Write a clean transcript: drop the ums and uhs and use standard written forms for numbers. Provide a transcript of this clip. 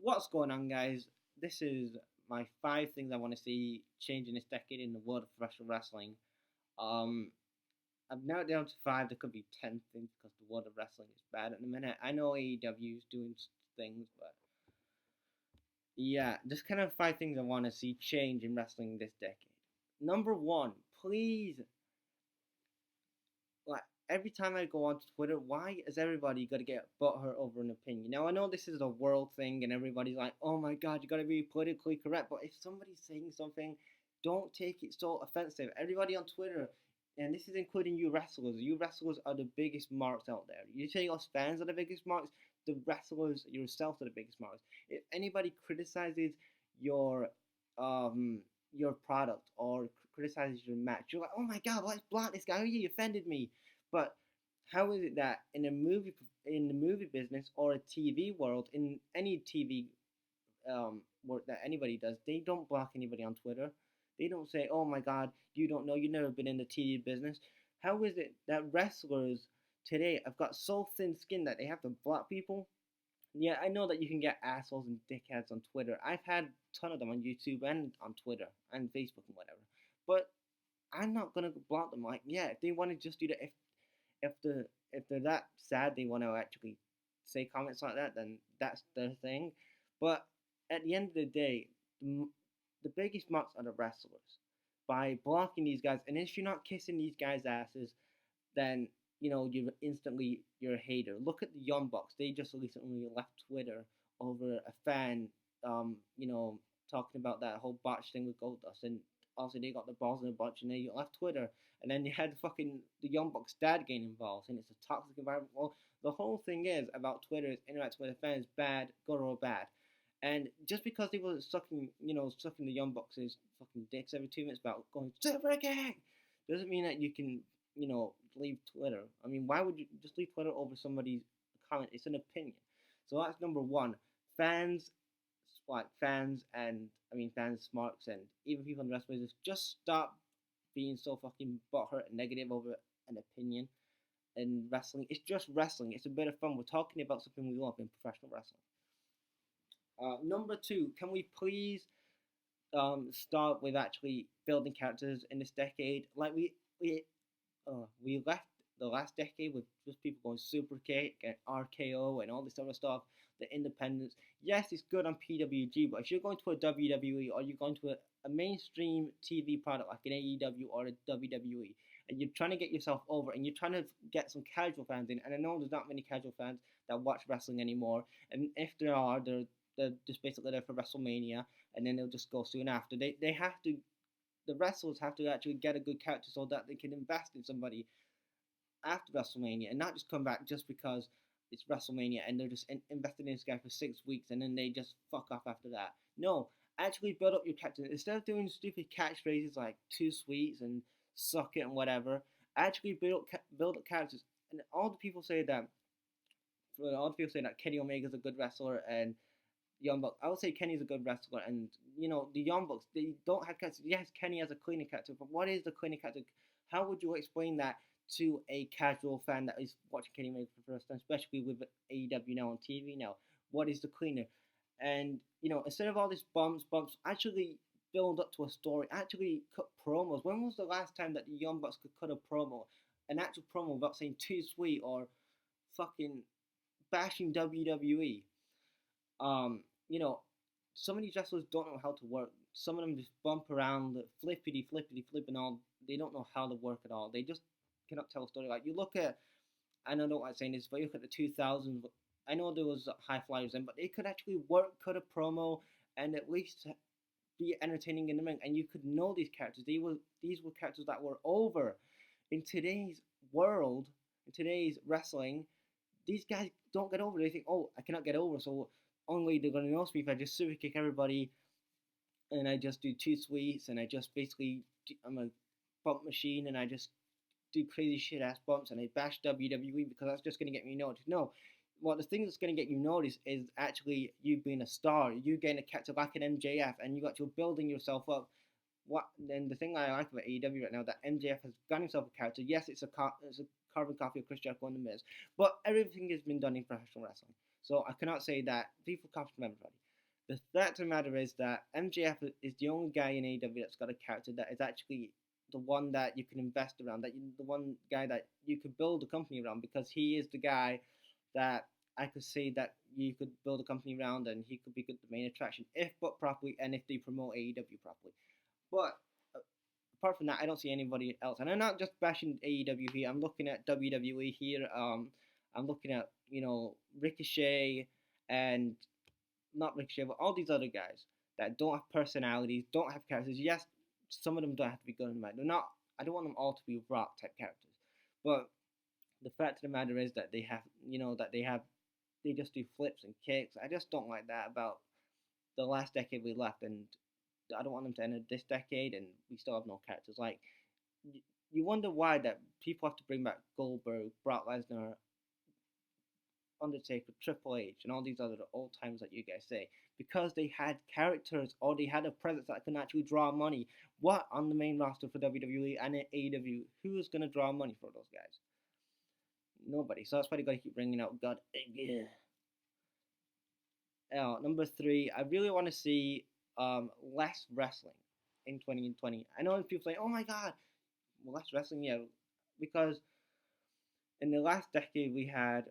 What's going on, guys? This is my 5 things I want to see change in this decade in the world of professional wrestling. Um, I've narrowed it down to five. There could be 10 things because the world of wrestling is bad at the minute. I know AEW is doing things, but yeah, just kind of 5 things I want to see change in wrestling this decade. Number one, please, like every time I go onto Twitter, why is everybody got to get butthurt over an opinion? Now I know this is a world thing, and everybody's like, "Oh my God, you got to be politically correct." But if somebody's saying something, don't take it so offensive. Everybody on Twitter, and this is including you wrestlers. You wrestlers are the biggest marks out there. You say us fans are the biggest marks. The wrestlers yourselves are the biggest marks. If anybody criticizes your your product or criticizes your match, you're like, "Oh my God, let's block this guy. Oh, he offended me." But how is it that in the movie business or a TV world, in any TV work that anybody does, they don't block anybody on Twitter. They don't say, "Oh my God, you don't know. You've never been in the TV business." How is it that wrestlers today have got so thin skin that they have to block people? Yeah, I know that you can get assholes and dickheads on Twitter. I've had a ton of them on YouTube and on Twitter and Facebook and whatever. But I'm not gonna block them. Like, yeah, if they want to just do that, if the if they're that sad they want to actually say comments like that, then that's their thing. But at the end of the day, the biggest marks are the wrestlers. By blocking these guys, and if you're not kissing these guys' asses, then you're a hater. Look at the Young Bucks. They just recently left Twitter over a fan, talking about that whole botch thing with Goldust, and also they got the balls in a bunch and they left Twitter, and then they had the Young Bucks dad getting involved, and it's a toxic environment. Well, the whole thing is about Twitter is interacting with the fans, bad, good or bad. And just because they were sucking the Young Bucks' fucking dicks every 2 minutes about going Super Gang, doesn't mean that you can, leave Twitter. I mean, why would you just leave Twitter over somebody's comment? It's an opinion. So that's number one. Fans, fans, and I mean fans, smarts, and even people in the rest of business, just stop being so fucking butthurt and negative over an opinion in wrestling. It's just wrestling. It's a bit of fun. We're talking about something we love in professional wrestling. Number two, can we please start with actually building characters in this decade? Like we left the last decade with just people going Super Kick and RKO and all this other stuff. The independence, yes, it's good on PWG, but if you're going to a WWE or you're going to a mainstream TV product like an AEW or a WWE, and you're trying to get yourself over and you're trying to get some casual fans in, and I know there's not many casual fans that watch wrestling anymore, and if there are, they're just basically there for WrestleMania, and then they'll just go soon after. They have to, the wrestlers have to actually get a good character so that they can invest in somebody after WrestleMania and not just come back just because it's WrestleMania and they're just invested in this guy for 6 weeks and then they just fuck off after that. No, actually build up your character instead of doing stupid catchphrases like "too sweets" and "suck it" and whatever. Actually build up characters, and all the people say that Kenny Omega's a good wrestler and Young Bucks. I would say Kenny's a good wrestler, and the Young Bucks, they don't have characters. Yes, Kenny has a clinic character, but what is the clinic character? How would you explain that to a casual fan that is watching Kenny Omega for the first time, especially with AEW now on TV now? What is the cleaner? And instead of all these bumps, actually build up to a story. Actually cut promos. When was the last time that the Young Bucks could cut a promo, an actual promo, without saying "too sweet" or fucking bashing WWE? Um, you know, some of these wrestlers don't know how to work. Some of them just bump around, flip and all. They don't know how to work at all. They just cannot tell a story. Like you look at, and I don't like saying this, but you look at the 2000s. I know there was high flyers then, but they could actually work, cut a promo, and at least be entertaining in the ring. And you could know these characters. These were characters that were over. In today's world, in today's wrestling, these guys don't get over. They think, "Oh, I cannot get over, so only they're gonna know me if I just super kick everybody, and I just do two sweets, and I just basically I'm a bump machine, and I just do crazy shit ass bumps, and I bash WWE because that's just gonna get me noticed." No, the thing that's gonna get you noticed is actually you being a star, you getting a character like an MJF, and you actually building yourself up. What then? The thing I like about AEW right now that MJF has got himself a character. Yes, it's a carbon copy of Chris Jericho and The Miz, but everything has been done in professional wrestling. So I cannot say that people copy from everybody. The fact of the matter is that MJF is the only guy in AEW that's got a character that is actually the one that you can invest around, the one guy that you could build a company around, because he is the guy that I could say that you could build a company around, and he could be good, the main attraction if booked properly and if they promote AEW properly. But uh, apart from that, I don't see anybody else. And I'm not just bashing AEW here. I'm looking at WWE here. I'm looking at Ricochet and not Ricochet, but all these other guys that don't have personalities, don't have characters. Yes, some of them don't have to be good in the match. They're not. I don't want them all to be rock type characters, but the fact of the matter is that they have, they just do flips and kicks. I just don't like that about the last decade we left, and I don't want them to enter this decade and we still have no characters. Like, you wonder why that people have to bring back Goldberg, Brock Lesnar, Undertaker, Triple H, and all these other old times that you guys say, because they had characters or they had a presence that can actually draw money. What on the main roster for WWE and AEW? Who is gonna draw money for those guys? Nobody. So that's why they gotta keep bringing out God. Number three, I really want to see less wrestling in 2020. I know people say, "Oh my God, less wrestling," yeah, because in the last decade we had